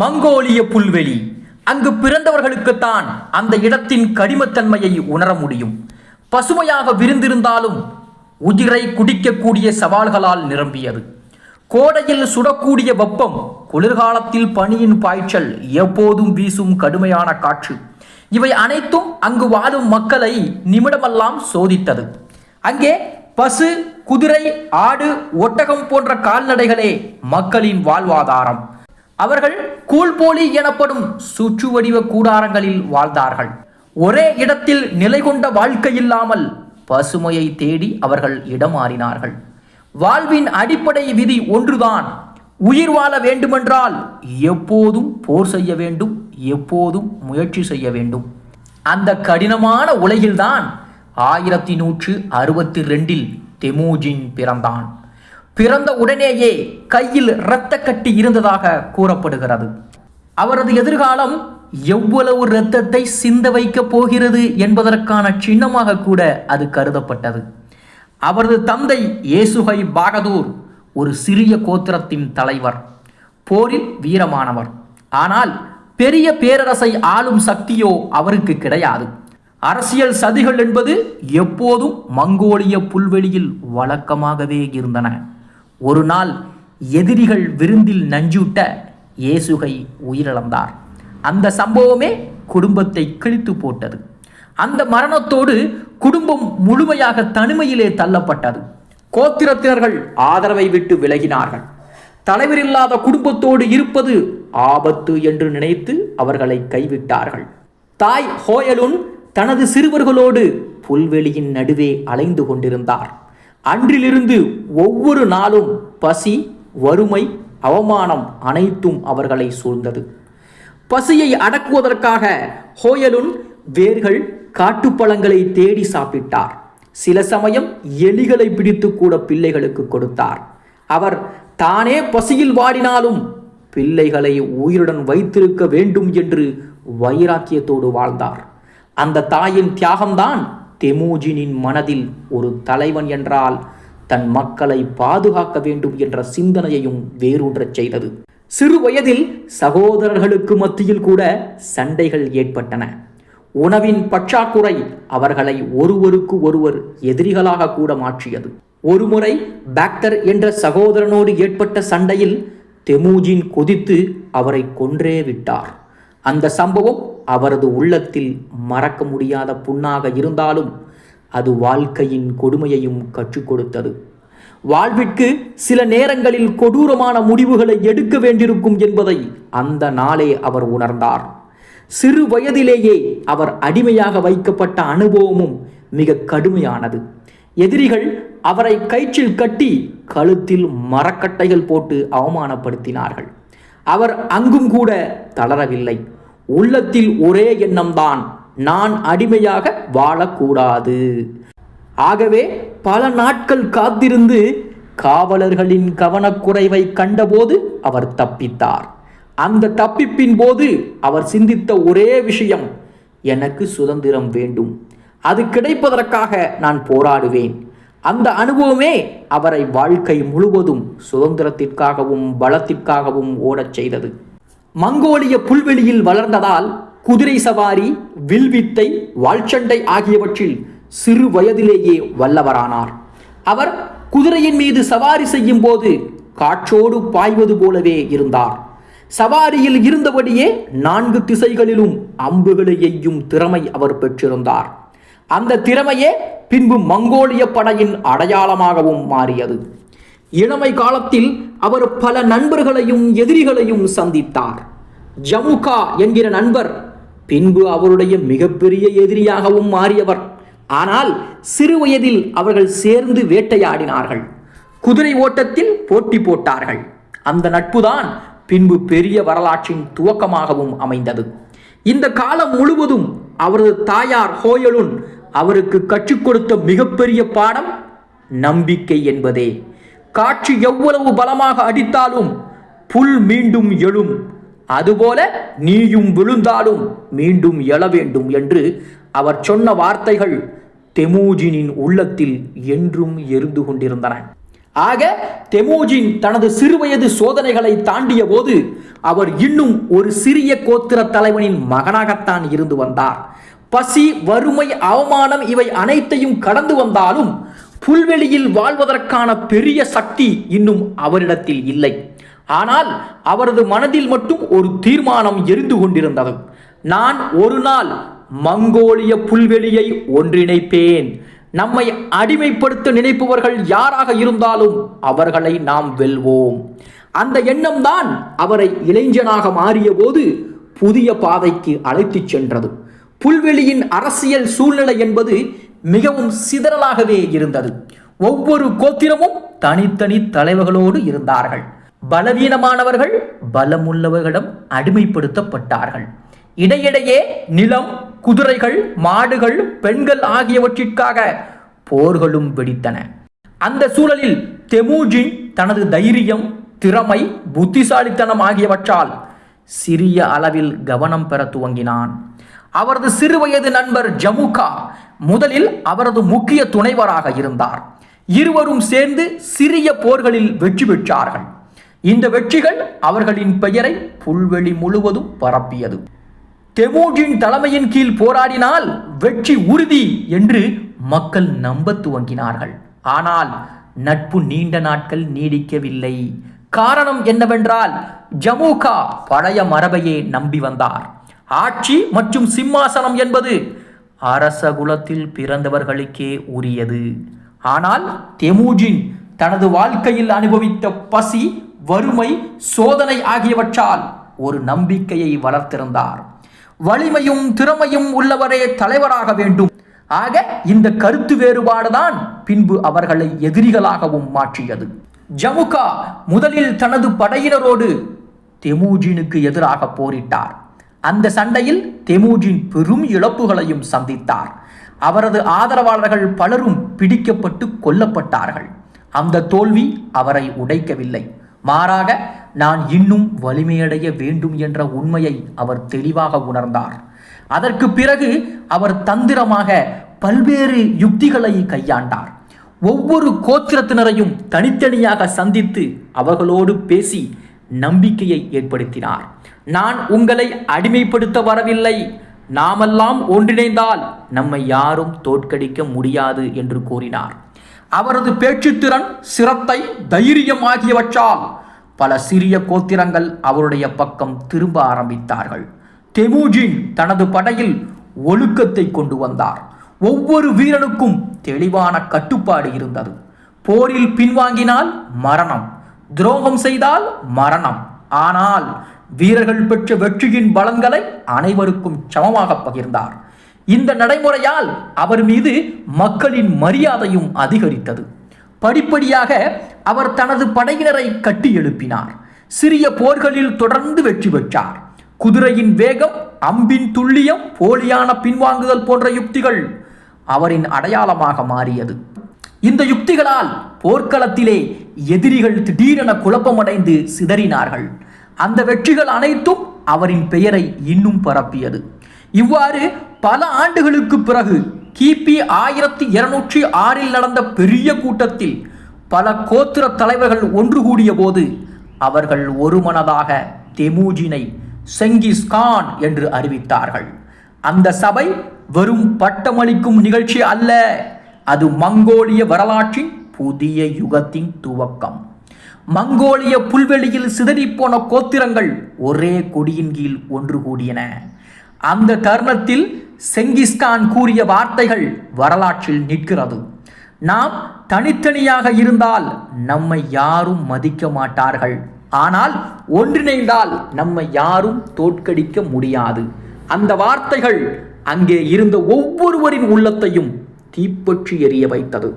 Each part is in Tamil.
மங்கோலிய புல்வெளி. அங்கு பிறந்தவர்களுக்குத்தான் அந்த இடத்தின் கடிமத்தன்மையை உணர முடியும். பசுமையாக விரிந்திருந்தாலும் உயிரை குடிக்கக்கூடிய சவால்களால் நிரம்பியது. கோடையில் சுடக்கூடிய வெப்பம், குளிர்காலத்தில் பனியின் பாய்ச்சல், எப்போதும் வீசும் கடுமையான காற்று, இவை அனைத்தும் அங்கு வாழும் மக்களை நிமிடமெல்லாம் சோதித்தது. அங்கே பசு, குதிரை, ஆடு, ஒட்டகம் போன்ற கால்நடைகளே மக்களின் வாழ்வாதாரம். அவர்கள் கூழ்போலி எனப்படும் சுற்று வடிவ கூடாரங்களில் வாழ்ந்தார்கள். ஒரே இடத்தில் நிலை கொண்ட வாழ்க்கை இல்லாமல் பசுமையை தேடி அவர்கள் இடமாறினார்கள். வாழ்வின் அடிப்படை விதி ஒன்றுதான்: உயிர் வாழ வேண்டுமென்றால் எப்போதும் போர் செய்ய வேண்டும், எப்போதும் முயற்சி செய்ய வேண்டும். அந்த கடினமான உலகில்தான் 1162 தெமூஜின் பிறந்தான். பிறந்த உடனேயே கையில் இரத்த கட்டி இருந்ததாக கூறப்படுகிறது. அவரது எதிர்காலம் எவ்வளவு இரத்தத்தை சிந்த வைக்கப் போகிறது என்பதற்கான சின்னமாக கூட அது கருதப்பட்டது. அவரது தந்தை ஏசுகை பகதூர் ஒரு சிறிய கோத்திரத்தின் தலைவர், போரில் வீரமானவர். ஆனால் பெரிய பேரரசை ஆளும் சக்தியோ அவருக்கு கிடையாது. அரசியல் சதிகள் என்பது எப்போதும் மங்கோலிய புல்வெளியில் வழக்கமாகவே இருந்தன. ஒரு நாள் எதிரிகள் விருந்தில் நஞ்சூட்ட ஏசுகை உயிரிழந்தார். அந்த சம்பவமே குடும்பத்தை கிழித்து போட்டது. அந்த மரணத்தோடு குடும்பம் முழுமையாக தனிமையிலே தள்ளப்பட்டது. கோத்திரத்தினர்கள் ஆதரவை விட்டு விலகினார்கள். தலைவரில்லாத குடும்பத்தோடு இருப்பது ஆபத்து என்று நினைத்து அவர்களை கைவிட்டார்கள். தாய் ஹோயலுன் தனது சிறுவர்களோடு புல்வெளியின் நடுவே அலைந்து கொண்டிருந்தார். அன்றிலிருந்து ஒவ்வொரு நாளும் பசி, வறுமை, அவமானம் அனைத்தும் அவர்களை சூழ்ந்தது. பசியை அடக்குவதற்காக ஹோயலுன் வேர்கள், காட்டுப்பழங்களை தேடி சாப்பிட்டார். சில சமயம் எலிகளை பிடித்து கூட பிள்ளைகளுக்கு கொடுத்தார். அவர் தானே பசியில் வாடினாலும் பிள்ளைகளை உயிருடன் வைத்திருக்க வேண்டும் என்று வைராக்கியத்தோடு வாழ்ந்தார். அந்த தாயின் தியாகம்தான் தெமூஜினின் மனதில் ஒரு தலைவன் என்றால் தன் மக்களை பாதுகாக்க வேண்டும் என்ற சிந்தனையையும் வேரூன்றச் செய்தது. சிறு வயதில் சகோதரர்களுக்கு மத்தியில் கூட சண்டைகள் ஏற்பட்டன. உணவின் பற்றாக்குறை அவர்களை ஒருவருக்கு ஒருவர் எதிரிகளாக கூட மாற்றியது. ஒருமுறை பாக்டர் என்ற சகோதரனோடு ஏற்பட்ட சண்டையில் தெமூஜின் கொதித்து அவரை கொன்றே விட்டார். அந்த சம்பவம் அவரது உள்ளத்தில் மறக்க முடியாத புண்ணாக இருந்தாலும் அது வாழ்க்கையின் கொடுமையையும் கற்றுக் கொடுத்தது. வாழ்விற்கு சில நேரங்களில் கொடூரமான முடிவுகளை எடுக்க வேண்டியிருக்கும் என்பதை அந்த நாளே அவர் உணர்ந்தார். சிறு வயதிலேயே அவர் அடிமையாக வைக்கப்பட்ட அனுபவமும் மிக கடுமையானது. எதிரிகள் அவரை கயிற்றில் கட்டி கழுத்தில் மரக்கட்டைகள் போட்டு அவமானப்படுத்தினார்கள். அவர் அங்கும் கூட தளரவில்லை. உள்ளத்தில் ஒரே எண்ணம்தான்: நான் அடிமையாக வாழக்கூடாது. ஆகவே பல நாட்கள் காத்திருந்து காவலர்களின் கவனக்குறைவை கண்டபோது அவர் தப்பித்தார். அந்த தப்பிப்பின் போது அவர் சிந்தித்த ஒரே விஷயம்: எனக்கு சுதந்திரம் வேண்டும், அது கிடைப்பதற்காக நான் போராடுவேன். அந்த அனுபவமே அவரை வாழ்க்கை முழுவதும் சுதந்திரத்திற்காகவும் பலத்திற்காகவும் ஓடச் செய்தது. மங்கோலிய புல்வெளியில் வளர்ந்ததால் குதிரை சவாரி, வில்வித்தை, வாள்சண்டை ஆகியவற்றில் சிறு வயதிலேயே வல்லவரானார். அவர் குதிரையின் மீது சவாரி செய்யும் போது காற்றோடு பாய்வது போலவே இருந்தார். சவாரியில் இருந்தபடியே 4 திசைகளிலும் அம்புகளை எய்யும் திறமை அவர் பெற்றிருந்தார். அந்த திறமையே பின்பு மங்கோலிய படையின் அடையாளமாகவும் மாறியது. இளமை காலத்தில் அவர் பல நண்பர்களையும் எதிரிகளையும் சந்தித்தார். ஜமுகா என்கிற நண்பர் பின்பு அவருடைய மிகப்பெரிய எதிரியாகவும் மாறியவர். ஆனால் சிறு வயதில் அவர்கள் சேர்ந்து வேட்டையாடினார்கள். குதிரை ஓட்டத்தில் போட்டி போட்டார்கள். அந்த நட்புதான் பின்பு பெரிய வரலாற்றின் துவக்கமாகவும் அமைந்தது. இந்த காலம் முழுவதும் அவரது தாயார் ஹோயலுன் அவருக்கு கற்றுக் கொடுத்த மிகப்பெரிய பாடம் நம்பிக்கை என்பதே. காற்று எவ்வளவு பலமாக அடித்தாலும் புல் மீண்டும் எழும், அதுபோல நீயும் விழுந்தாலும் மீண்டும் எழ வேண்டும் என்று அவர் சொன்ன வார்த்தைகள் தெமூஜினின் உள்ளத்தில் என்றும் எரிந்து கொண்டிருந்தன. ஆக தெமூஜின் தனது சிறுவயது சோதனைகளை தாண்டிய போது அவர் இன்னும் ஒரு சிறிய கோத்திர தலைவனின் மகனாகத்தான் இருந்து வந்தார். பசி, வறுமை, அவமானம் இவை அனைத்தையும் கடந்து வந்தாலும் புல்வெளியில் வாழ்வதற்கான பெரிய சக்தி இன்னும் அவரிடத்தில் இல்லை. ஆனால் அவரது மனதில் மட்டும் ஒரு தீர்மானம் எரிந்து கொண்டிருந்தது. நான் ஒரு நாள் மங்கோலிய புல்வெளியை ஒன்றிணைப்பேன். நம்மை அடிமைப்படுத்த நினைப்பவர்கள் யாராக இருந்தாலும் அவர்களை நாம் வெல்வோம். அந்த எண்ணம் தான் அவரை இளைஞனாக மாறிய போது புதிய பாதைக்கு அழைத்துச் சென்றது. புல்வெளியின் அரசியல் சூழ்நிலை என்பது மிகவும் சிதறலாகவே இருந்தது. ஒவ்வொரு கோத்திரமும் தனித்தனி தலைவர்களோடு இருந்தார்கள். பலவீனமானவர்கள் பலமுள்ளவர்களிடம் அடிமைப்படுத்தப்பட்டார்கள். இடையிடையே நிலம், குதிரைகள், மாடுகள், பெண்கள் ஆகியவற்றிற்காக போர்களும் வெடித்தன. அந்த சூழலில் தெமூஜின் தனது தைரியம், திறமை, புத்திசாலித்தனம் ஆகியவற்றால் சிறிய அளவில் கவனம் பெற துவங்கினான். அவரது சிறுவயது நண்பர் ஜமுகா முதலில் அவரது முக்கிய துணைவராக இருந்தார். இருவரும் சேர்ந்து சிறிய போர்களில் வெற்றி பெற்றார்கள். இந்த வெற்றிகள் அவர்களின் பெயரை புல்வெளி முழுவதும் பரப்பியது. தெமூஜின் தலைமையின் கீழ் போராடினால் வெற்றி உறுதி என்று மக்கள் நம்ப துவங்கினார்கள். ஆனால் நட்பு நீண்ட நாட்கள் நீடிக்கவில்லை. காரணம் என்னவென்றால் ஜமுகா பழைய மரபையே நம்பி வந்தார். ஆட்சி மற்றும் சிம்மாசனம் என்பது அரச குலத்தில் பிறந்தவர்களுக்கே உரியது. ஆனால் தெமூஜின் தனது வாழ்க்கையில் அனுபவித்த பசி, வறுமை, சோதனை ஆகியவற்றால் ஒரு நம்பிக்கையை வளர்த்திருந்தார். வலிமையும் திறமையும் உள்ளவரே தலைவராக வேண்டும். ஆக இந்த கருத்து வேறுபாடுதான் பின்பு அவர்களை எதிரிகளாகவும் மாற்றியது. ஜமுகா முதலில் தனது படையினரோடு தெமூஜினுக்கு எதிராக போரிட்டார். அந்த சண்டையில் தெமூஜின் பெரும் இழப்புகளையும் சந்தித்தார். அவரது ஆதரவாளர்கள் பலரும் பிடிக்கப்பட்டு கொல்லப்பட்டார்கள். அந்த தோல்வி அவரை உடைக்கவில்லை. மாறாக நான் இன்னும் வலிமையடைய வேண்டும் என்ற உண்மையை அவர் தெளிவாக உணர்ந்தார். அதற்கு பிறகு அவர் தந்திரமாக பல்வேறு யுக்திகளை கையாண்டார். ஒவ்வொரு கோத்திரத்தினரையும் தனித்தனியாக சந்தித்து அவர்களோடு பேசி நம்பிக்கையை ஏற்படுத்தினார். நான் உங்களை அடிமைப்படுத்த வரவில்லை, நாமெல்லாம் ஒன்றிணைந்தால் நம்மை யாரும் தோற்கடிக்க முடியாது என்று கூறினார். அவரது பேச்சுத்திறன், சிரத்தை, தைரியம் ஆகியவற்றால் பல சிறிய கோத்திரங்கள் அவருடைய பக்கம் திரும்ப ஆரம்பித்தார்கள். தெமூஜின் தனது படையில் ஒழுக்கத்தை கொண்டு வந்தார். ஒவ்வொரு வீரனுக்கும் தெளிவான கட்டுப்பாடு இருந்தது. போரில் பின்வாங்கினால் மரணம், துரோகம் செய்தால் மரணம். ஆனால் வீரர்கள் பெற்ற வெற்றியின் பலன்களை அனைவருக்கும் சமமாக பகிர்ந்தார். இந்த நடைமுறையால் அவர் மீது மக்களின் மரியாதையும் அதிகரித்தது. படிப்படியாக அவர் தனது படையினரை கட்டி எழுப்பினார். சிறிய போர்களில் தொடர்ந்து வெற்றி பெற்றார். குதிரையின் வேகம், அம்பின் துல்லியம், போலியான பின்வாங்குதல் போன்ற யுக்திகள் அவரின் அடையாளமாக மாறியது. இந்த யுக்திகளால் போர்க்களத்திலே எதிரிகள் திடீரென குழப்பமடைந்து சிதறினார்கள். அந்த வெற்றிகள் அனைத்தும் அவரின் பெயரை இன்னும் பரப்பியது. இவ்வாறு பல ஆண்டுகளுக்கு பிறகு கிபி 1206 நடந்த பெரிய கூட்டத்தில் பல கோத்திர தலைவர்கள் ஒன்று கூடிய போது அவர்கள் ஒருமனதாக தெமூஜினை செங்கிஸ் கான் என்று அறிவித்தார்கள். அந்த சபை வெறும் பட்டமளிக்கும் நிகழ்ச்சி அல்ல, அது மங்கோலிய வரலாற்றின் புதிய யுகத்தின் துவக்கம். மங்கோலிய புல்வெளியில் சிதறிப்போன கோத்திரங்கள் ஒரே கொடியின் கீழ் ஒன்று கூடியன. அந்த தருணத்தில் செங்கிஸ்கான் கூறிய வார்த்தைகள் வரலாற்றில் நிற்கிறது. நாம் தனித்தனியாக இருந்தால் நம்மை யாரும் மதிக்க மாட்டார்கள், ஆனால் ஒன்றிணைந்தால் நம்மை யாரும் தோற்கடிக்க முடியாது. அந்த வார்த்தைகள் அங்கே இருந்த ஒவ்வொருவரின் உள்ளத்தையும் தீப்பற்றி எரிய வைத்தது.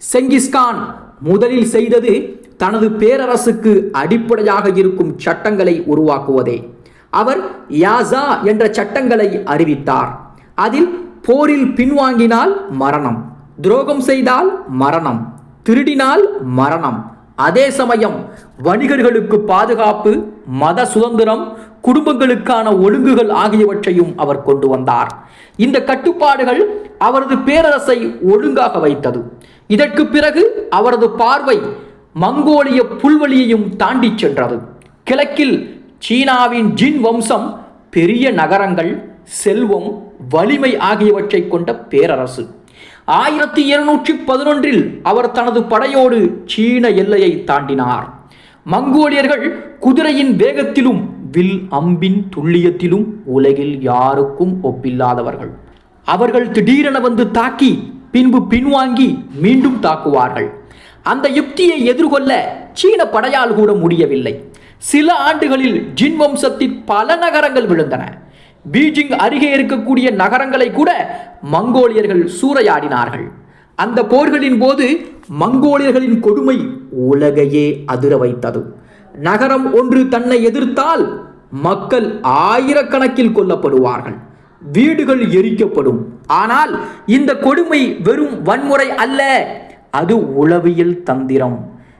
செங்கிஸ்கான் முதலில் செய்தது தனது பேரரசுக்கு அடிப்படையாக இருக்கும் சட்டங்களை உருவாக்குவதே. அவர் யாசா என்ற சட்டங்களை அறிவித்தார். அதில் போரில் பின்வாங்கினால் மரணம், துரோகம் செய்தால் மரணம், திருடினால் மரணம். அதே சமயம் வணிகர்களுக்கு பாதுகாப்பு, மத சுதந்திரம், குடும்பங்களுக்கான ஒழுங்குகள் ஆகியவற்றையும் அவர் கொண்டு வந்தார். இந்த கட்டுப்பாடுகள் அவரது பேரரசை ஒழுங்காக வைத்தது. இதற்கு பிறகு அவரது பார்வை மங்கோலிய புல்வெளியையும் தாண்டி சென்றது. கிழக்கில் சீனாவின் ஜின் வம்சம் பெரிய நகரங்கள், செல்வம், வலிமை ஆகியவற்றை கொண்ட பேரரசு. 1211 அவர் தனது படையோடு சீன எல்லையை தாண்டினார். மங்கோலியர்கள் குதிரையின் வேகத்திலும் வில் அம்பின் துல்லியத்திலும் உலகில் யாருக்கும் ஒப்பில்லாதவர்கள். அவர்கள் திடீரென வந்து தாக்கி பின்பு பின்வாங்கி மீண்டும் தாக்குவார்கள். அந்த யுக்தியை எதிர்கொள்ள சீன படையால் கூட முடியவில்லை. சில ஆண்டுகளில் ஜின் வம்சத்தின் பல நகரங்கள் விழுந்தன. பீஜிங் அருகே இருக்கக்கூடிய நகரங்களை கூட மங்கோலியர்கள் சூறையாடினார்கள். அந்த போர்களின் போது மங்கோலியர்களின் கொடுமை உலகையே அதிர வைத்தது. நகரம் ஒன்று தன்னை எதிர்த்தால் மக்கள் ஆயிரக்கணக்கில் கொல்லப்படுவார்கள், வீடுகள் எரிக்கப்படும். ஆனால் இந்த கொடுமை வெறும் வன்முறை அல்ல, அது உளவியல் தந்திரம்.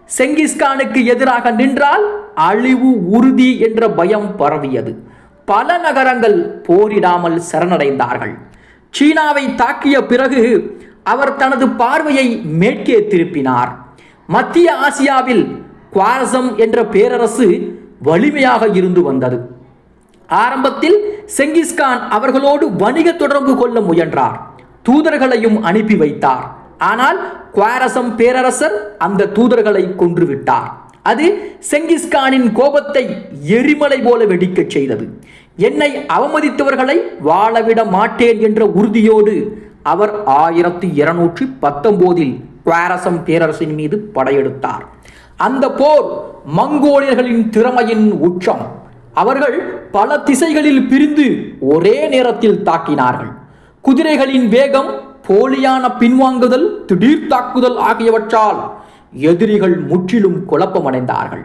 செங்கிஸ்கானுக்கு எதிராக நின்றால் அழிவு உறுதி என்ற பயம் பரவியது. பல நகரங்கள் போரிடாமல் சரணடைந்தார்கள். சீனாவை தாக்கிய பிறகு அவர் தனது பார்வையை மேற்கே திருப்பினார். மத்திய ஆசியாவில் குவாரசம் என்ற பேரரசு வலிமையாக இருந்து வந்தது. ஆரம்பத்தில் செங்கிஸ்கான் அவர்களோடு வணிக தொடர்பு கொள்ள முயன்றார், தூதர்களையும் அனுப்பி வைத்தார். ஆனால் குவாரசம் பேரரசர் அந்த தூதர்களை கொன்றுவிட்டார். அது செங்கிஸ்கானின் கோபத்தை எரிமலை போல வெடிக்கச் செய்தது. என்னை அவமதித்தவர்களை வாழவிட மாட்டேன் என்ற உறுதியோடு அவர் 1219 குவாரசம் பேரரசின் மீது படையெடுத்தார். அந்த போர் மங்கோலியர்களின் திறமையின் உச்சம். அவர்கள் பல திசைகளில் பிரிந்து ஒரே நேரத்தில் தாக்கினார்கள். குதிரைகளின் வேகம், போலியான பின்வாங்குதல், திடீர் தாக்குதல் ஆகியவற்றால் எதிரிகள் முற்றிலும் குழப்பமடைந்தார்கள்.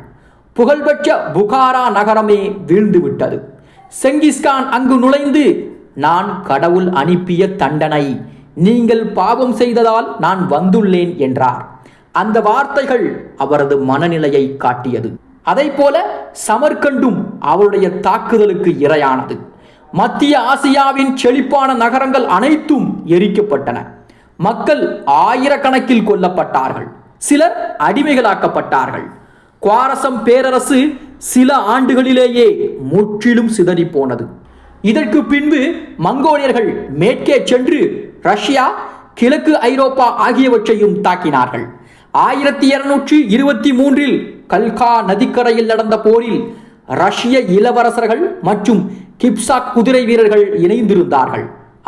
புகழ்பெற்ற புகாரா நகரமே வீழ்ந்துவிட்டது. செங்கிஸ்கான் அங்கு நுழைந்து, நான் கடவுள் அனுப்பிய தண்டனை, நீங்கள் பாவம் செய்ததால் நான் வந்துள்ளேன் என்றார். அந்த வார்த்தைகள் அவரது மனநிலையை காட்டியது. அதைப்போல சமர்கண்டும் அவருடைய தாக்குதலுக்கு இரையானது. மத்திய ஆசியாவின் செழிப்பான நகரங்கள் அனைத்தும் எரிக்கப்பட்டன. மக்கள் ஆயிரக்கணக்கில் கொல்லப்பட்டார்கள், சிலர் அடிமைகளாக்கப்பட்டார்கள். குவாரசம் பேரரசு சில ஆண்டுகளிலேயே முற்றிலும் சிதறிப்போனது. இதற்கு பின்பு மங்கோலியர்கள் மேற்கே சென்று ரஷ்யா, கிழக்கு ஐரோப்பா ஆகியவற்றையும் தாக்கினார்கள். 1223 கல்கா நதிக்கரையில் நடந்த போரில் ரஷ்ய இளவரசர்கள் மற்றும் கிப்சாக் குதிரை வீரர்கள் இணைந்திருந்தார்கள்.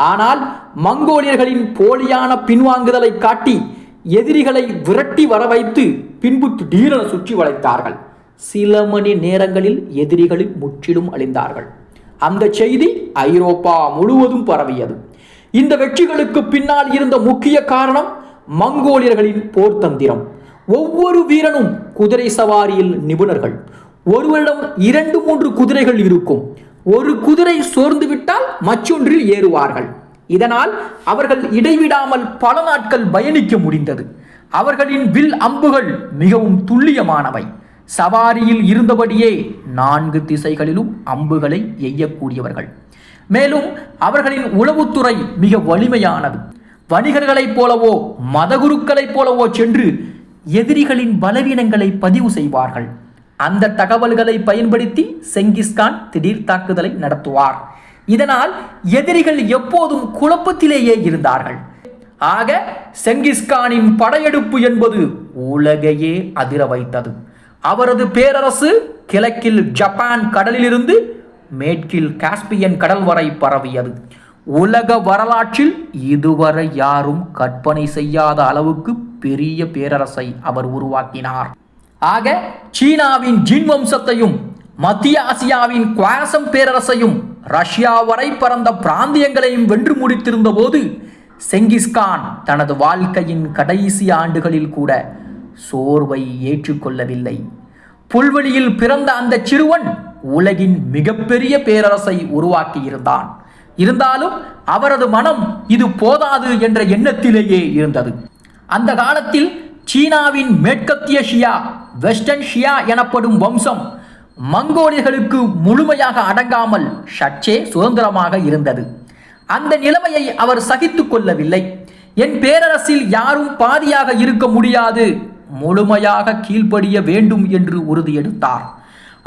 ஆனால் மங்கோலியர்களின் போலியான பின்வாங்குதலை காட்டி எதிரிகளை விரட்டி வர வைத்து பின்பு திடீரென சுற்றி வளைத்தார்கள். சில மணி நேரங்களில் எதிரிகளில் முற்றிலும் அழிந்தார்கள். அந்த செய்தி ஐரோப்பா முழுவதும் பரவியது. இந்த வெற்றிகளுக்கு பின்னால் இருந்த முக்கிய காரணம் மங்கோலியர்களின் போர்த்தந்திரம். ஒவ்வொரு வீரனும் குதிரை சவாரியில் நிபுணர்கள். ஒருவரிடம் 2-3 குதிரைகள் இருக்கும். ஒரு குதிரை சோர்ந்து விட்டால் மற்றொன்றில் ஏறுவார்கள். இதனால் அவர்கள் இடைவிடாமல் பல நாட்கள் பயணிக்க முடிந்தது. அவர்களின் வில் அம்புகள் மிகவும் துல்லியமானவை. சவாரியில் இருந்தபடியே 4 திசைகளிலும் அம்புகளை எய்யக்கூடியவர்கள். மேலும் அவர்களின் உளவுத்துறை மிக வலிமையானது. வணிகர்களைப் போலவோ மதகுருக்களைப் போலவோ சென்று எதிரிகளின் பலவீனங்களை பதிவு செய்வார்கள். அந்த தகவல்களை பயன்படுத்தி செங்கிஸ்கான் திடீர் தாக்குதலை நடத்துவார். இதனால் எதிரிகள் எப்போதும் குழப்பத்திலேயே இருந்தார்கள். ஆக செங்கிஸ்கானின் படையெடுப்பு என்பது உலகையே அதிர வைத்தது. அவரது பேரரசு கிழக்கில் ஜப்பான் கடலிலிருந்து மேற்கில் காஸ்பியன் கடல் வரை பரவியது. உலக வரலாற்றில் இதுவரை யாரும் கற்பனை செய்யாத அளவுக்கு பெரிய பேரரசை அவர் உருவாக்கினார். ஆக சீனாவின் ஜின் வம்சத்தையும் மத்திய ஆசியாவின் குவாரசம் பேரரசையும் ரஷ்யா வரை பறந்த பிராந்தியங்களையும் வென்று முடித்திருந்த போது செங்கிஸ்கான் தனது வாழ்க்கையின் கடைசி ஆண்டுகளில் கூட சோர்வை ஏற்றுக்கொள்ளவில்லை. புல்வெளியில் பிறந்த அந்த சிறுவன் உலகின் மிகப்பெரிய பேரரசை உருவாக்கி இருந்தாலும் அவரது மனம் இது போதாது என்ற எண்ணத்திலேயே இருந்தது. அந்த காலத்தில் சீனாவின் மேற்கத்திய ஷியா, வெஸ்டர்ன் ஷியா எனப்படும் வம்சம் மங்கோலியர்களுக்கு முழுமையாக அடங்காமல் சற்றே சுதந்திரமாக இருந்தது. அந்த நிலைமையை அவர் சகித்துக் கொள்ளவில்லை. என் பேரரசில் யாரும் பாதியாக இருக்க முடியாது, முழுமையாக கீழ்ப்படிய வேண்டும் என்று உறுதியெடுத்தார்.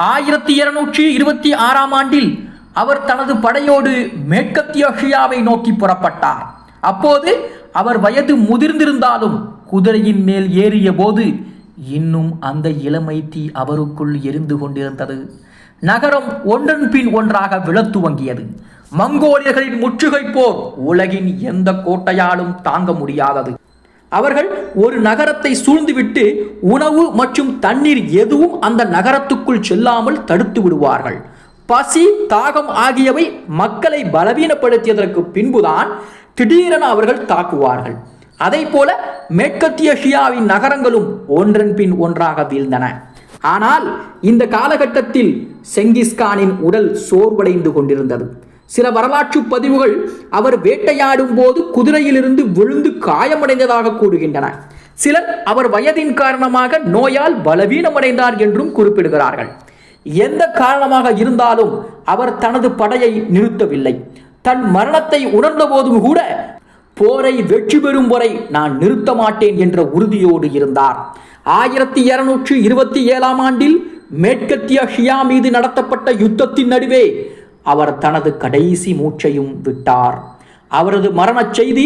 1226ஆம் ஆண்டில் அவர் தனது படையோடு மேற்கத்திய ஆசியாவை நோக்கி புறப்பட்டார். அப்போது அவர் வயது முதிர்ந்திருந்தாலும் குதிரையின் மேல் ஏறிய போது இன்னும் அந்த இளமை தீ அவருக்குள் எரிந்து கொண்டிருந்தது. நகரம் ஒன்றன் பின் ஒன்றாக விழத் துவங்கியது. மங்கோலியர்களின் முற்றுகை போர் உலகின் எந்த கோட்டையாலும் தாங்க முடியாதது. அவர்கள் ஒரு நகரத்தை சூழ்ந்துவிட்டு உணவு மற்றும் தண்ணீர் எதுவும் அந்த நகரத்துக்குள் செல்லாமல் தடுத்து விடுவார்கள். பசி, தாகம் ஆகியவை மக்களை பலவீனப்படுத்தியதற்கு பின்புதான் திடீரென அவர்கள் தாக்குவார்கள். அதை போல மேற்கத்திய ஆசியாவின் நகரங்களும் ஒன்றன் பின் ஒன்றாக வீழ்ந்தன. ஆனால் இந்த காலகட்டத்தில் செங்கிஸ்கானின் உடல் சோர்வடைந்து கொண்டிருந்தது. சில வரலாற்று பதிவுகள் அவர் வேட்டையாடும் போது குதிரையிலிருந்து விழுந்து காயமடைந்ததாக கூறுகின்றன. சிலர் அவர் வயதின் காரணமாக நோயால் பலவீனமடைந்தார் என்றும் குறிப்பிடுகிறார்கள். எந்த காரணமாக இருந்தாலும் அவர் தனது படையை நிறுத்தவில்லை. தன் மரணத்தை உணர்ந்த போதும் கூட போரை வெற்றி பெறும் வரை நான் நிறுத்த மாட்டேன் என்ற உறுதியோடு இருந்தார். 1227ஆம் ஆண்டில் மேற்கத்திய ஆசியா மீது நடத்தப்பட்ட யுத்தத்தின் நடுவே அவர் தனது கடைசி மூச்சையும் விட்டார். அவரது மரணச் செய்தி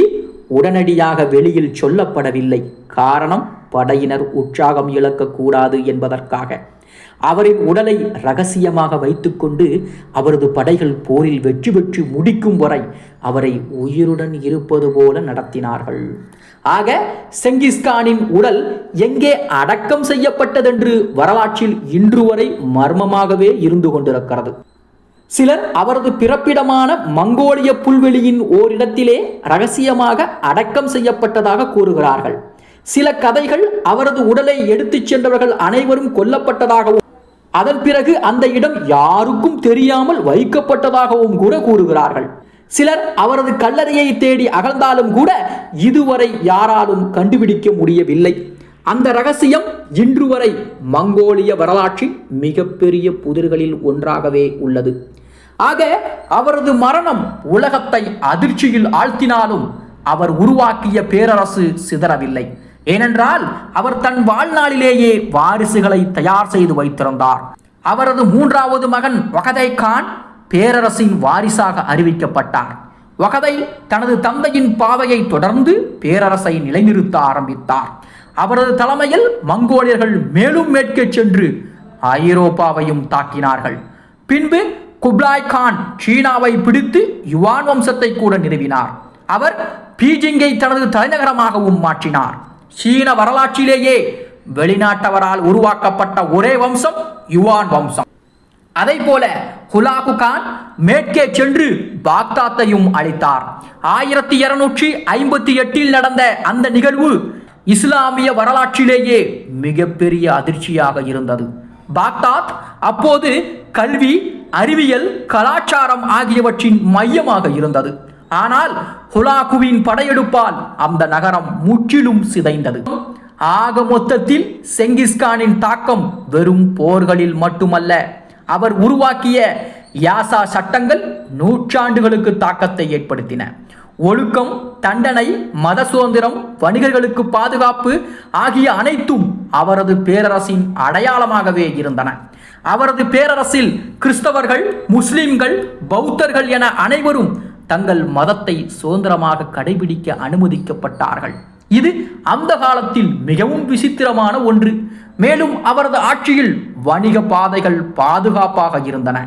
உடனடியாக வெளியில் சொல்லப்படவில்லை. காரணம், படையினர் உற்சாகம் இழக்கக்கூடாது என்பதற்காக. அவரின் உடலை ரகசியமாக வைத்துக்கொண்டு அவரது படைகள் போரில் வெற்றி பெற்று முடிக்கும் வரை அவரை உயிருடன் இருப்பது போல நடத்தினார்கள். ஆக செங்கிஸ்கானின் உடல் எங்கே அடக்கம் செய்யப்பட்டதென்று வரலாற்றில் இன்று வரை மர்மமாகவே இருந்து கொண்டிருக்கிறது. சிலர் அவரது பிறப்பிடமான மங்கோலிய புல்வெளியின் ஓரிடத்திலே ரகசியமாக அடக்கம் செய்யப்பட்டதாக கூறுகிறார்கள். சில கதைகள் அவரது உடலை எடுத்துச் சென்றவர்கள் அனைவரும் கொல்லப்பட்டதாகவும் அதன் பிறகு அந்த இடம் யாருக்கும் தெரியாமல் வைக்கப்பட்டதாகவும் கூட கூறுகிறார்கள். சிலர் அவரது கல்லறையை தேடி அகழ்ந்தாலும் கூட இதுவரை யாராலும் கண்டுபிடிக்க முடியவில்லை. அந்த ரகசியம் இன்று வரை மங்கோலிய வரலாற்றின் மிகப்பெரிய புதிர்களில் ஒன்றாகவே உள்ளது. ஆக அவரது மரணம் உலகத்தை அதிர்ச்சியில் ஆழ்த்தினாலும் அவர் உருவாக்கிய பேரரசு சிதறவில்லை. ஏனென்றால் அவர் தன் வாழ்நாளிலேயே வாரிசுகளை தயார் செய்து வைத்திருந்தார். அவரது 3வது மகன் வகதை கான் பேரரசின் வாரிசாக அறிவிக்கப்பட்டார். வகதை தனது தந்தையின் பாதையை தொடர்ந்து பேரரசை நிலைநிறுத்த ஆரம்பித்தார். அவரது தலைமையில் மங்கோலியர்கள் மேலும் மேற்கே சென்று ஐரோப்பாவையும் தாக்கினார்கள். பின்பு குப்லாய் கான் சீனாவை பிடித்து யுவான் வம்சத்தை கூட நிறுவினார். அவர் பீஜிங்கை தனது தலைநகரமாகவும் மாற்றினார். சீன வரலாற்றிலேயே வெளிநாட்டவரால் உருவாக்கப்பட்ட ஒரே வம்சம் யுவான் வம்சம். அதை போல ஹுலாகு கான் மேற்கே சென்று பாக்தாத்தையும் அழித்தார். 1258இல் நடந்த அந்த நிகழ்வு இஸ்லாமிய வரலாற்றிலேயே மிகப்பெரிய அதிர்ச்சியாக இருந்தது. பாக்தாத் அப்போது கல்வி, அறிவியல், கலாச்சாரம் ஆகியவற்றின் மையமாக இருந்தது. ஆனால் ஹுலாகுவின் படையெடுப்பால் அந்த நகரம் முற்றிலும் சிதைந்தது. ஆக மொத்தத்தில் செங்கிஸ்கானின் தாக்கம் வெறும் போர்களில் மட்டுமல்ல, அவர் உருவாக்கிய யாசா சட்டங்கள் நூற்றாண்டுகளுக்கு தாக்கத்தை ஏற்படுத்தின. ஒழுக்கம், தண்டனை, மத சுதந்திரம், வணிகர்களுக்கு பாதுகாப்பு ஆகிய அனைத்தும் அவரது பேரரசின் அடையாளமாகவே இருந்தன. அவரது பேரரசில் கிறிஸ்தவர்கள், முஸ்லிம்கள், பௌத்தர்கள் என அனைவரும் தங்கள் மதத்தை சுதந்திரமாக கடைபிடிக்க அனுமதிக்கப்பட்டார்கள். இது அந்த காலத்தில் மிகவும் விசித்திரமான ஒன்று. மேலும் அவரது ஆட்சியில் வணிக பாதைகள் பாதுகாப்பாக இருந்தன.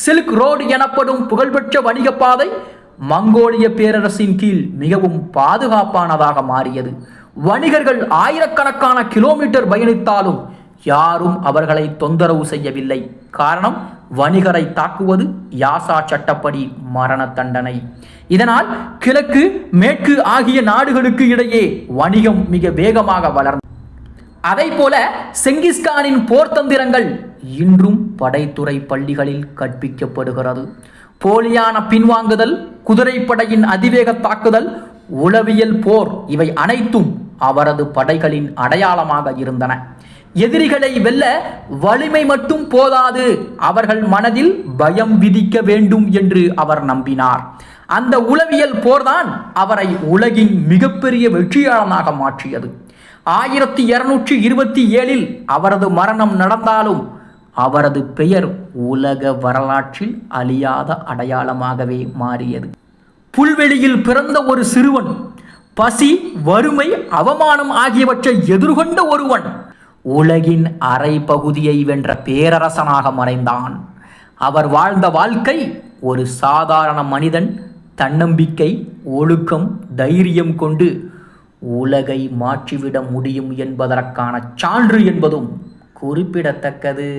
சில்க் ரோடு எனப்படும் புகழ்பெற்ற வணிக பாதை மங்கோலிய பேரரசின் கீழ் மிகவும் பாதுகாப்பானதாக மாறியது. வணிகர்கள் ஆயிரக்கணக்கான கிலோமீட்டர் பயணித்தாலும் யாரும் அவர்களை தொந்தரவு செய்யவில்லை. காரணம், வணிகரை தாக்குவது யாசா சட்டப்படி மரண தண்டனை. இதனால் கிழக்கு, மேற்கு ஆகிய நாடுகளுக்கு இடையே வணிகம் மிக வேகமாக வளர்ந்தது. அதை போல செங்கிஸ்கானின் போர்த்தந்திரங்கள் இன்றும் படைத்துறை பள்ளிகளில் கற்பிக்கப்படுகிறது. போலியான பின்வாங்குதல், குதிரைப்படையின் அதிவேக தாக்குதல், உளவியல் போர் இவை அனைத்தும் அவரது படைகளின் அடையாளமாக இருந்தன. எதிரிகளை வெல்ல வலிமை மட்டும் போதாது, அவர்கள் மனதில் பயம் விதிக்க வேண்டும் என்று அவர் நம்பினார். அந்த உளவியல் போர்தான் அவரை உலகின் மிகப்பெரிய வெற்றியாளனாக மாற்றியது. 1227 அவரது மரணம் நடந்தாலும் அவரது பெயர் உலக வரலாற்றில் அழியாத அடையாளமாகவே மாறியது. புல்வெளியில் பிறந்த ஒரு சிறுவன், பசி, வறுமை, அவமானம் ஆகியவற்றை எதிர்கொண்ட ஒருவன் உலகின் அரை பகுதியை வென்ற பேரரசனாக மறைந்தான். அவர் வாழ்ந்த வாழ்க்கை ஒரு சாதாரண மனிதன் தன்னம்பிக்கை, ஒழுக்கம், தைரியம் கொண்டு உலகை மாற்றிவிட முடியும் என்பதற்கான சான்று என்பதும் குறிப்பிடத்தக்கது.